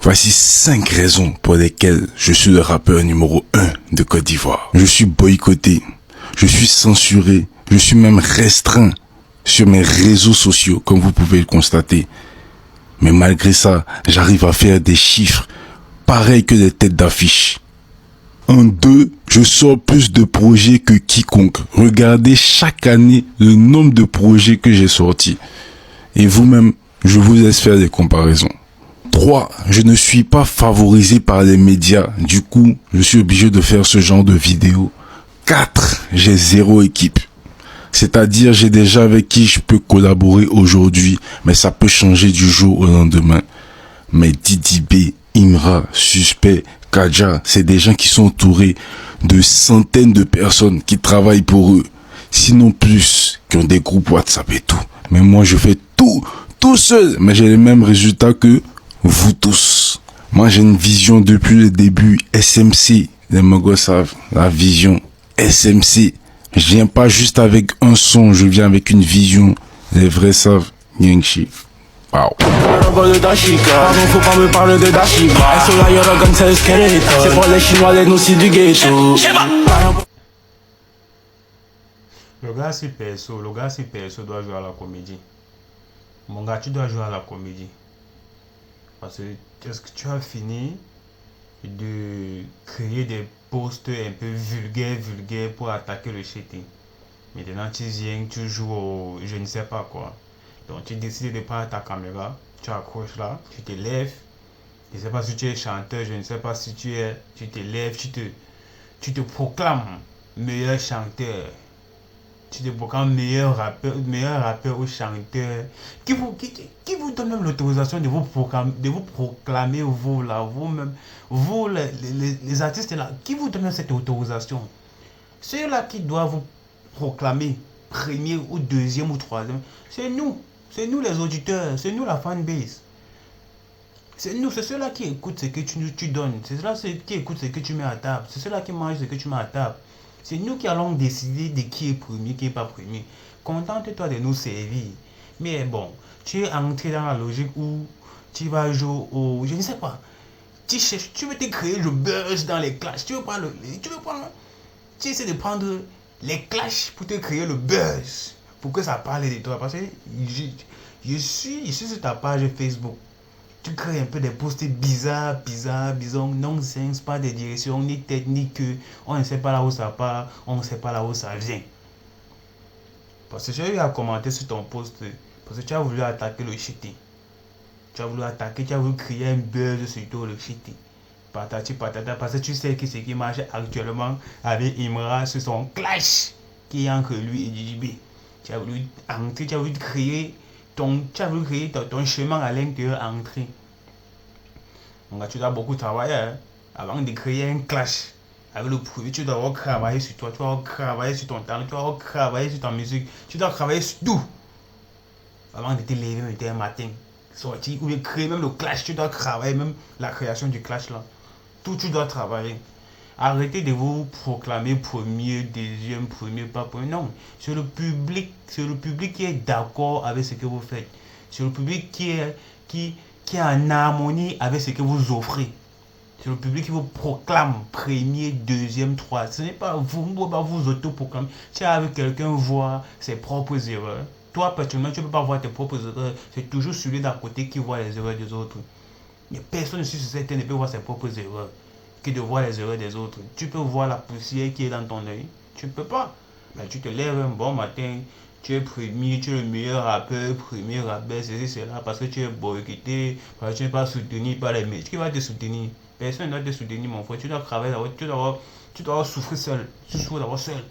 Voici 5 raisons pour lesquelles je suis le rappeur numéro 1 de Côte d'Ivoire. Je suis boycotté, je suis censuré, je suis même restreint sur mes réseaux sociaux, comme vous pouvez le constater. Mais malgré ça, j'arrive à faire des chiffres pareils que des têtes d'affiche. En 2, je sors plus de projets que quiconque. Regardez chaque année le nombre de projets que j'ai sortis. Et vous-même, je vous laisse faire des comparaisons. 3, je ne suis pas favorisé par les médias. Du coup, je suis obligé de faire ce genre de vidéos. 4, j'ai 0 équipe. C'est-à-dire, j'ai des gens avec qui je peux collaborer aujourd'hui, mais ça peut changer du jour au lendemain. Mais Didi B, Imra, Suspect, Kadja, c'est des gens qui sont entourés de centaines de personnes qui travaillent pour eux. Sinon plus, qui ont des groupes WhatsApp et tout. Mais moi, je fais tout seul. Mais j'ai les mêmes résultats que vous tous. Moi, j'ai une vision depuis le début. SMC, les mogos savent, la vision SMC. Je viens pas juste avec un son, je viens avec une vision. Les vrais savent, Nyangchi. Wow. Pardon, faut pas me parler de Dashiba. SOA, Yorogan, c'est le squelette. C'est pour les Chinois, les noussis du ghetto. Le gars c'est perso doit jouer à la comédie. Mon gars, tu dois jouer à la comédie. Parce que est-ce que tu as fini de créer des posts un peu vulgaires pour attaquer le cheating? Maintenant tu viens, tu joues au je ne sais pas quoi. Donc tu décides de prendre ta caméra, tu accroches là, tu te lèves. Je ne sais pas si tu es chanteur, je ne sais pas si tu te lèves, tu te proclames meilleur chanteur. Tu te proclames meilleur rappeur ou chanteur. Qui vous donne même l'autorisation de vous proclamer vous-même, vous les artistes là, qui vous donne cette autorisation? Ceux-là qui doivent vous proclamer premier ou deuxième ou troisième, c'est nous les auditeurs, c'est nous la fanbase. C'est ceux-là qui écoutent ce que tu donnes, c'est ceux-là qui écoutent ce que tu mets à table, c'est ceux-là qui mangent ce que tu mets à table. C'est nous qui allons décider de qui est premier, qui n'est pas premier. Contente-toi de nous servir. Mais bon, tu es entré dans la logique où tu vas jouer au... Je ne sais pas. Tu cherches, tu veux te créer le buzz dans les clashs. Tu essaies de prendre les clashs pour te créer le buzz. Pour que ça parle de toi. Parce que je suis sur ta page Facebook. Tu crées un peu des posts bizarres, nonsense, pas de direction, ni tête, ni queue. On ne sait pas là où ça part, on ne sait pas là où ça vient. Parce que j'ai eu à commenter sur ton post, parce que tu as voulu attaquer le cheating. Tu as voulu créer un buzz sur le cheating. Patati patata, parce que tu sais que ce qui marche actuellement avec Imra, ce sont clash qui est entre lui et Didi B. Tu as voulu entrer, tu as voulu créer ton chemin à l'intérieur entrer. Donc tu dois beaucoup travailler hein, avant de créer un clash avec le produit. Tu dois avoir travaillé sur toi, tu dois avoir travaillé sur ton talent, tu dois avoir travaillé sur ta musique, tu dois travailler sur tout avant de te lever un matin, sortir ou de créer même le clash. Tu dois travailler même la création du clash là. Tout tu dois travailler. Arrêtez de vous proclamer premier, deuxième, premier, pas premier. Non, c'est le public qui est d'accord avec ce que vous faites. C'est le public qui est en harmonie avec ce que vous offrez. C'est le public qui vous proclame premier, deuxième, troisième. Ce n'est pas vous, ne pouvez pas vous auto-proclamer. Si avec quelqu'un voit ses propres erreurs, toi personnellement, tu ne peux pas voir tes propres erreurs. C'est toujours celui d'à côté qui voit les erreurs des autres. Il n'y a personne sur cette terre ne peut voir ses propres erreurs que de voir les erreurs des autres. Tu peux voir la poussière qui est dans ton œil. Tu ne peux pas. Mais tu te lèves un bon matin, tu es premier, tu es le meilleur rappeur, premier rappeur, c'est là parce que tu es boycotté, parce que tu n'es pas soutenu par les médias. Qui va te soutenir? Personne ne va te soutenir, mon frère. Tu dois travailler d'abord, tu dois souffrir seul. Tu souffres d'abord seul.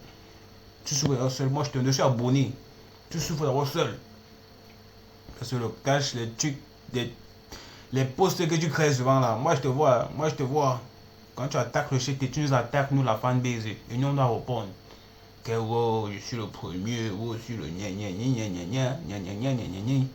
Tu souffres d'abord seul. Moi, je suis abonné. Tu souffres d'abord seul. Parce que le cash, les trucs, les posts que tu crées souvent là, moi je te vois. Quand tu attaques le shit, tu nous attaques, nous la fanbase, et nous on doit répondre. Que oh, je suis le premier, oh, je suis le gna gna gna gna gna gna gna gna gna gna gna.